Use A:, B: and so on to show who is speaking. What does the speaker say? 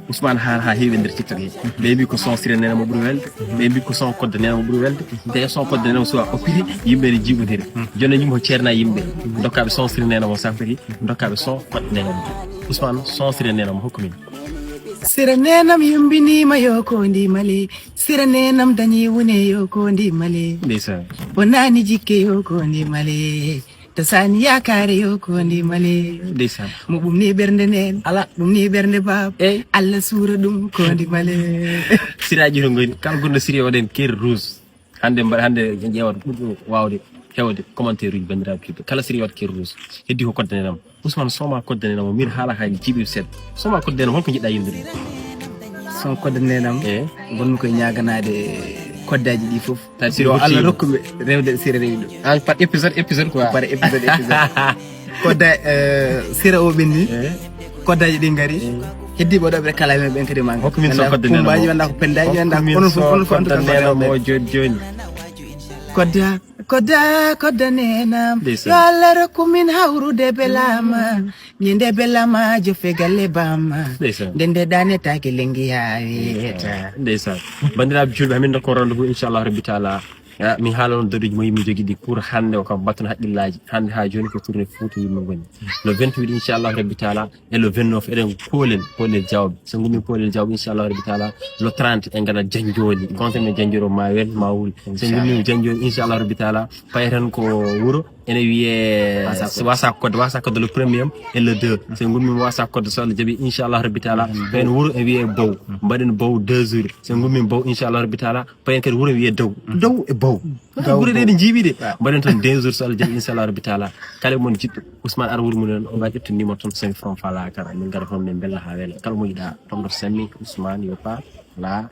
A: Ousmane ha heewi nder TikTok he ɓe mbi ko son siré nena mo ɓuri welde ɓe mbi ko son kodde nena mo ɓuri welde te son kodde nena mo suwa oppiri yimɓe ne jiɓodiri joni yimɓe ko ceerna yimɓe dokkaɓe son siré nena mo sampiri dokkaɓe son kodde nena mo Ousmane son siré nena mo hokku min
B: sira nenam yumbinima yo ko ndimale sira nenam dañi wune yo ko ndimale
A: ndeysan
B: o nani jikke yo ko ndimale to sani yakare yo ko ndimale
A: ndeysan
B: mo ɓumni ɓernde nen ala ɓumni ɓernde bab Allah suura ɗum ko ndimale
A: siraji to ngoni kala gonɗo siri waɗen keri rouge hande ƴewata ɓurɗo wawde hewde commentaire uji bandiraɓe julɓe kala siri waɗa keri rouge heddi ko koddanenamo Ousmane soma koddanenamo min haala haji jiiɓi seeɗa soma koddanenamo holko jiɗɗa yimdude
B: son koddanenam gonmi koye ñaganade koddaji ɗi foof yo Allah rokkuɓe rewde sira rewi ɗo
A: par épisode quoi
B: par épisode kodda sira o ɓenni koddaji ɗi gaari heddiɓe oɗoɓe kala men ɓen kadi ma
A: hokku min son koddanenamo
B: kumbaji wanda ko pendaji wanda onon fof
A: koddanenamo joni
B: kodda nenam yo Allah rokku min hawrude belama ñinde belama jofe galle bama ndende danetake lengi ha wiyeta
A: ndeysan bandiraɓe julɓe hamin dokko rendez-vous inchallah rabbi taala mi haala noon daruji mo yimmi jogui ɗi pour hande o kam battuno haqqillaji hande ha joni ko tourné Fouta yimɓe goni le 28 inchallah rabbi taala et le 29 eɗen Poolel Diawɓe so gummi Poolel Diawɓe inchallah rabbi taala le 30 en gana Janjoli conseil Janjoro ma wel ma wuli so gummi Janjoli inchallah rabbi taala payeten ko wuuro ene wiye wasa kodde le premier et le 2 so gummi wasa kodde so Allah jaaɓi inchallah rabbi taala payen wuuro e wiye Bow mbaɗen Bow 2 jours so gummi Bow inchallah rabbi taala payen kadi wuuro wiye Dow e Bow ɓuure ɗe jiiɓiɗe mbaɗen toon 2 jours so Allah jaaɓi inchallah rabbi taala kala mon jiɗɗo Ousmane ar wuuro mumen o wawi ƴettu numéro toon 5 francs fala kara min gara toon min bella ha weela kala mo yiɗa toon ɗo sammi Ousmane yo pa la